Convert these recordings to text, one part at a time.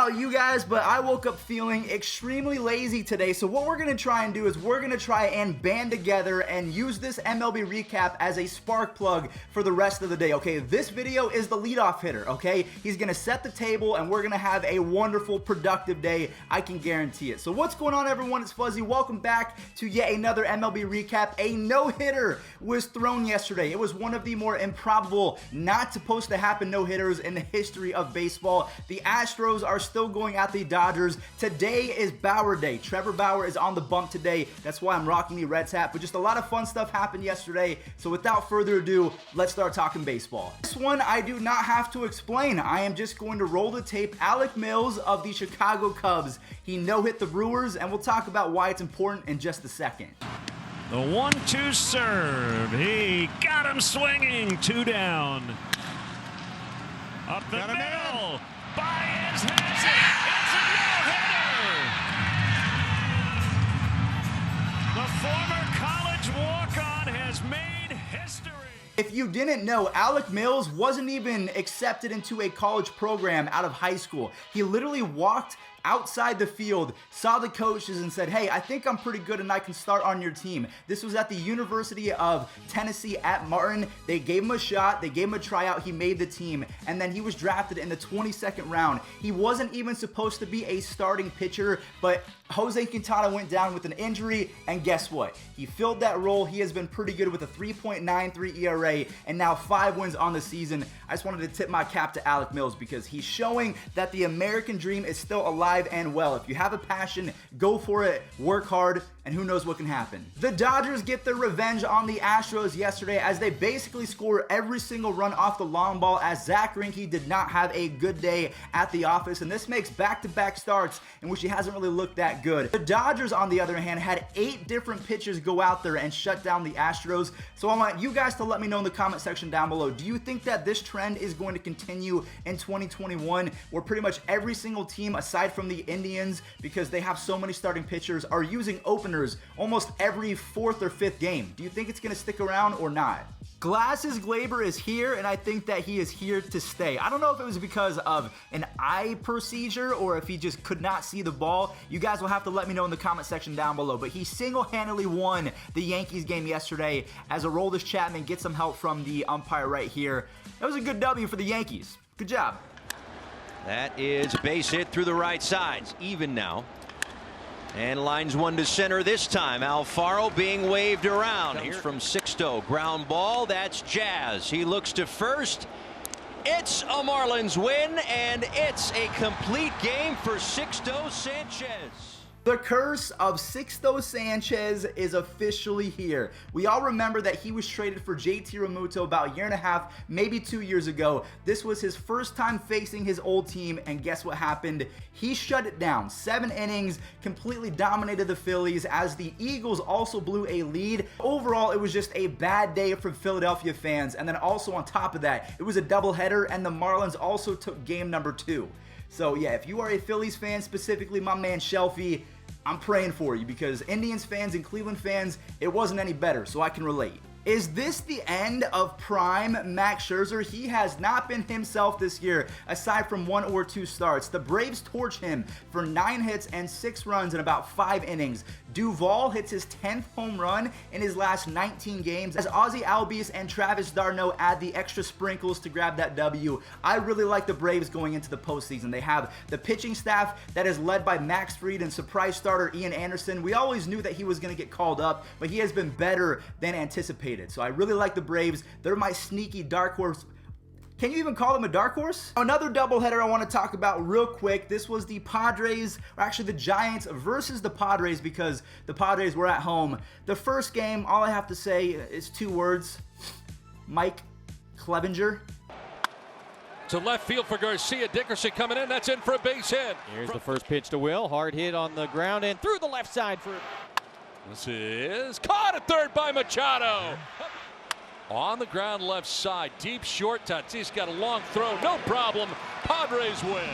about you guys, but I woke up feeling extremely lazy today. So what we're going to try and do is we're going to try and band together and use this MLB recap as a spark plug for the rest of the day. Okay, this video is the leadoff hitter, okay? He's going to set the table and we're going to have a wonderful, productive day. I can guarantee it. So what's going on, everyone? It's Fuzzy. Welcome back to yet another MLB recap. A no-hitter was thrown yesterday. It was one of the more improbable, not supposed to happen no-hitters in the history of baseball. The Astros are still going at the Dodgers. Today is Bauer Day. Trevor Bauer is on the bump today. That's why I'm rocking the Reds hat. But just a lot of fun stuff happened yesterday. So without further ado, let's start talking baseball. This one I do not have to explain. I am just going to roll the tape. Alec Mills of the Chicago Cubs. He no-hit the Brewers, and we'll talk about why it's important in just a second. The 1-2 serve. He got him swinging. 2 down. Up the middle. Baez has it. It's a no-hitter. The former college walk-on has made history. If you didn't know, Alec Mills wasn't even accepted into a college program out of high school. He literally walked outside the field, saw the coaches and said, hey, I think I'm pretty good and I can start on your team. This was at the University of Tennessee at Martine. They gave him a shot, they gave him a tryout, he made the team, and then he was drafted in the 22nd round. He wasn't even supposed to be a starting pitcher, but Jose Quintana went down with an injury, and guess what? He filled that role. He has been pretty good with a 3.93 ERA and now 5 wins on the season. I just wanted to tip my cap to Alec Mills because he's showing that the American dream is still alive and well. If you have a passion, go for it, work hard, and who knows what can happen. The Dodgers get their revenge on the Astros yesterday as they basically score every single run off the long ball, as Zach Greinke did not have a good day at the office, and this makes back-to-back starts in which he hasn't really looked that good. The Dodgers, on the other hand, had 8 different pitchers go out there and shut down the Astros. So I want you guys to let me know in the comment section down below. Do you think that this trend is going to continue in 2021, where pretty much every single team, aside from the Indians, because they have so many starting pitchers, are using openers almost every 4th or 5th game? Do you think it's going to stick around or not? Glasses Gleyber is here, and I think that he is here to stay. I don't know if it was because of an eye procedure or if he just could not see the ball. You guys will have to let me know in the comment section down below. But he single-handedly won the Yankees game yesterday as Aroldis Chapman gets some help from the umpire right here. That was a good W for the Yankees. Good job. That is a base hit through the right sides. Even now. And lines one to center this time. Alfaro being waved around. Here's from Sixto. Ground ball. That's Jazz. He looks to first. It's a Marlins win, and it's a complete game for Sixto Sanchez. The curse of Sixto Sanchez is officially here. We all remember that he was traded for JT Realmuto about a year and a half, maybe 2 years ago. This was his first time facing his old team, and guess what happened? He shut it down. 7 innings, completely dominated the Phillies as the Eagles also blew a lead. Overall, it was just a bad day for Philadelphia fans, and then also on top of that, it was a doubleheader, and the Marlins also took game number 2. So yeah, if you are a Phillies fan, specifically my man Shelfie, I'm praying for you because Indians fans and Cleveland fans, it wasn't any better, so I can relate. Is this the end of prime Max Scherzer? He has not been himself this year, aside from 1 or 2 starts. The Braves torch him for 9 hits and 6 runs in about 5 innings. Duvall hits his 10th home run in his last 19 games as Ozzie Albies and Travis d'Arnaud add the extra sprinkles to grab that W. I really like the Braves going into the postseason. They have the pitching staff that is led by Max Fried and surprise starter Ian Anderson. We always knew that he was going to get called up, but he has been better than anticipated. So I really like the Braves. They're my sneaky dark horse. Can you even call them a dark horse? Another doubleheader I want to talk about real quick. This was the Padres, or actually the Giants versus the Padres, because the Padres were at home. The first game, all I have to say is 2 words. Mike Clevinger. To left field for Garcia. Dickerson coming in. That's in for a base hit. Here's the first pitch to Will. Hard hit on the ground and through the left side for... This is caught at third by Machado. On the ground left side. Deep short. Tatis got a long throw. No problem. Padres win.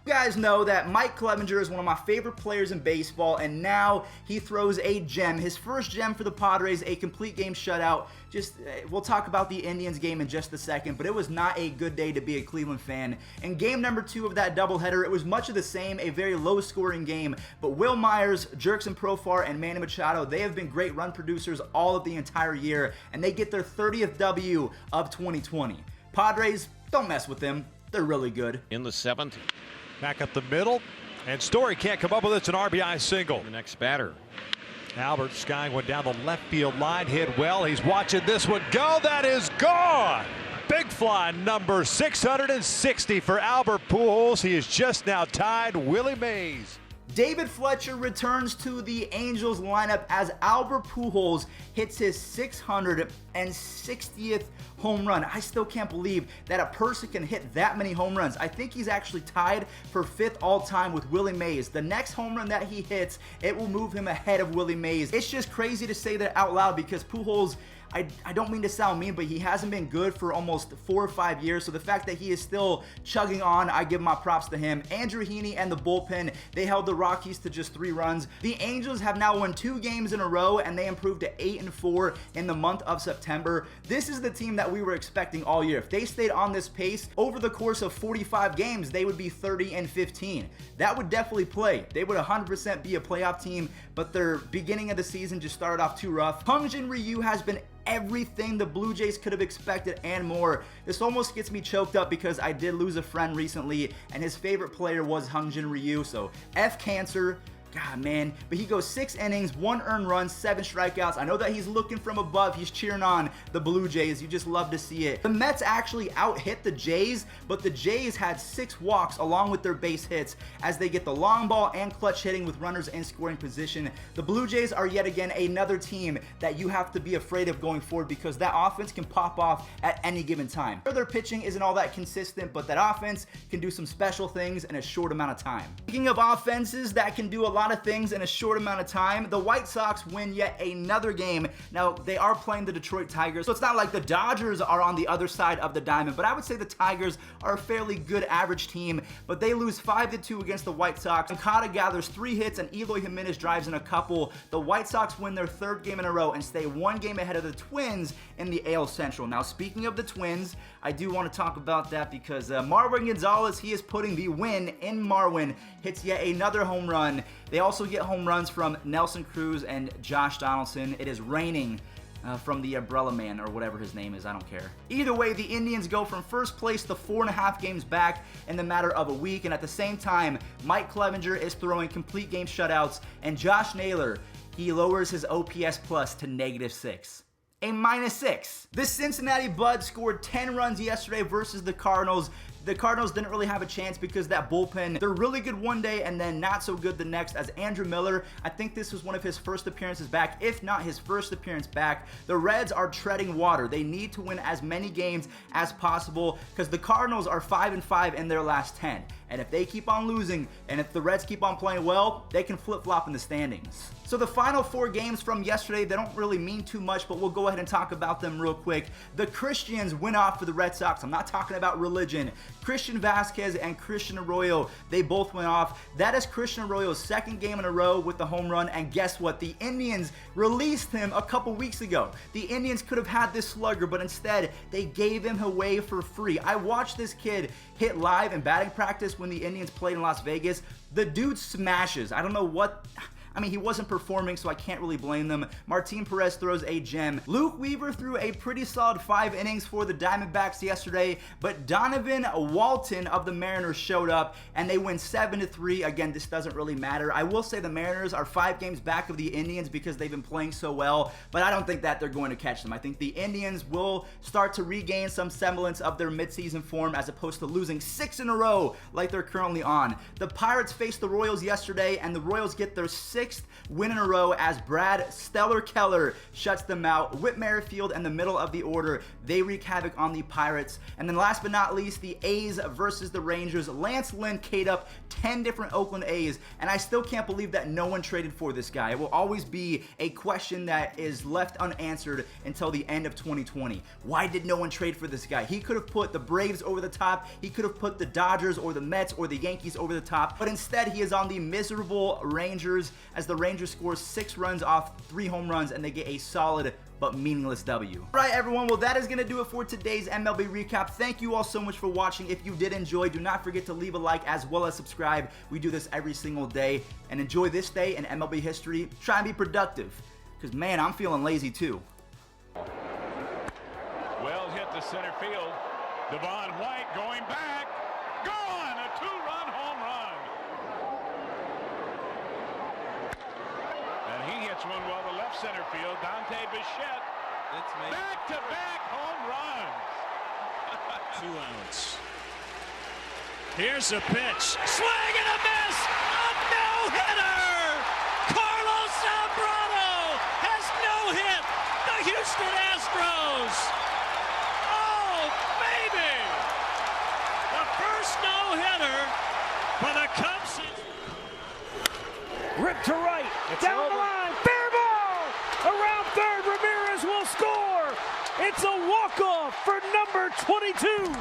You guys know that Mike Clevenger is one of my favorite players in baseball, and now he throws a gem. His first gem for the Padres, a complete game shutout. We'll talk about the Indians game in just a second, but it was not a good day to be a Cleveland fan. In game number 2 of that doubleheader, it was much of the same, a very low-scoring game, but Will Myers, Jurickson Profar, and Manny Machado, they have been great run producers all of the entire year, and they get their 30th W of 2020. Padres, don't mess with them. They're really good. In the 7th. Back up the middle, and Story can't come up with it. It's an RBI single. The next batter. Albert skying one down the left field line, hit well. He's watching this one go. That is gone. Big fly number 660 for Albert Pujols. He is just now tied Willie Mays. David Fletcher returns to the Angels lineup as Albert Pujols hits his 660th home run. I still can't believe that a person can hit that many home runs. I think he's actually tied for 5th all-time with Willie Mays. The next home run that he hits, it will move him ahead of Willie Mays. It's just crazy to say that out loud because Pujols, I don't mean to sound mean, but he hasn't been good for almost 4 or 5 years. So the fact that he is still chugging on, I give my props to him. Andrew Heaney and the bullpen, they held the Rockies to just 3 runs. The Angels have now won 2 games in a row, and they improved to 8-4 in the month of September. This is the team that we were expecting all year. If they stayed on this pace over the course of 45 games, they would be 30-15. That would definitely play. They would 100% be a playoff team, but their beginning of the season just started off too rough. Hyun-Jin Ryu has been everything the Blue Jays could have expected and more. This almost gets me choked up because I did lose a friend recently and his favorite player was Hyun-Jin Ryu, so F cancer. God, man. But he goes 6 innings, 1 earned run, 7 strikeouts. I know that he's looking from above. He's cheering on the Blue Jays. You just love to see it. The Mets actually out-hit the Jays, but the Jays had 6 walks along with their base hits as they get the long ball and clutch hitting with runners in scoring position. The Blue Jays are yet again another team that you have to be afraid of going forward because that offense can pop off at any given time. Their pitching isn't all that consistent, but that offense can do some special things in a short amount of time. Speaking of offenses that can do a lot of things in a short amount of time, the White Sox win yet another game. Now, they are playing the Detroit Tigers, so it's not like the Dodgers are on the other side of the diamond, but I would say the Tigers are a fairly good average team, but they lose 5-2 against the White Sox. Okada gathers 3 hits and Eloy Jimenez drives in a couple. The White Sox win their 3rd game in a row and stay 1 game ahead of the Twins in the AL Central. Now, speaking of the Twins, I do want to talk about that because Marwin Gonzalez, he is putting the win in Marwin, hits yet another home run. They also get home runs from Nelson Cruz and Josh Donaldson. It is raining from the Umbrella Man or whatever his name is. I don't care. Either way, the Indians go from first place to 4.5 games back in the matter of a week. And at the same time, Mike Clevenger is throwing complete game shutouts. And Josh Naylor, he lowers his OPS plus to -6. A -6. The Cincinnati Buds scored 10 runs yesterday versus the Cardinals. The Cardinals didn't really have a chance because that bullpen, they're really good one day and then not so good the next. As Andrew Miller, I think this was one of his first appearances back, if not his first appearance back. The Reds are treading water. They need to win as many games as possible because the Cardinals are 5-5 in their last 10. And if they keep on losing, and if the Reds keep on playing well, they can flip-flop in the standings. So the final 4 games from yesterday, they don't really mean too much, but we'll go ahead and talk about them real quick. The Christians went off for the Red Sox. I'm not talking about religion. Christian Vasquez and Christian Arroyo, they both went off. That is Christian Arroyo's 2nd game in a row with the home run, and guess what? The Indians released him a couple weeks ago. The Indians could have had this slugger, but instead, they gave him away for free. I watched this kid hit live in batting practice when the Indians played in Las Vegas. The dude smashes. I don't know what... I mean, he wasn't performing, so I can't really blame them. Martine Perez throws a gem. Luke Weaver threw a pretty solid 5 innings for the Diamondbacks yesterday, but Donovan Walton of the Mariners showed up, and they win 7-3. Again, this doesn't really matter. I will say the Mariners are 5 games back of the Indians because they've been playing so well, but I don't think that they're going to catch them. I think the Indians will start to regain some semblance of their midseason form as opposed to losing 6 in a row like they're currently on. The Pirates faced the Royals yesterday, and the Royals get their 6th 6th win in a row as Brad Stellar Keller shuts them out. Whit Merrifield in the middle of the order, they wreak havoc on the Pirates. And then last but not least, the A's versus the Rangers. Lance Lynn K'd up 10 different Oakland A's, and I still can't believe that no one traded for this guy. It will always be a question that is left unanswered until the end of 2020. Why did no one trade for this guy? He could have put the Braves over the top. He could have put the Dodgers or the Mets or the Yankees over the top, but instead he is on the miserable Rangers as the Rangers score 6 runs off 3 home runs and they get a solid but meaningless W. All right, everyone, well, that is going to do it for today's MLB recap. Thank you all so much for watching. If you did enjoy, do not forget to leave a like as well as subscribe. We do this every single day, and enjoy this day in MLB history. Try and be productive, because, man, I'm feeling lazy, too. Well hit to center field. Devon White going back. Gone! A 2-run home run. And he hits one well to left center field. Dante Bichette. Back-to-back home runs. 2 outs. Here's a pitch. Swing and a miss. A no-hitter. Carlos Zambrano has no-hit the Houston Astros. Oh, baby. The first no-hitter for the Cubs. Ripped to right. Down the line. Fair ball. Around third. Ramirez will score. It's a walk-off for number 22.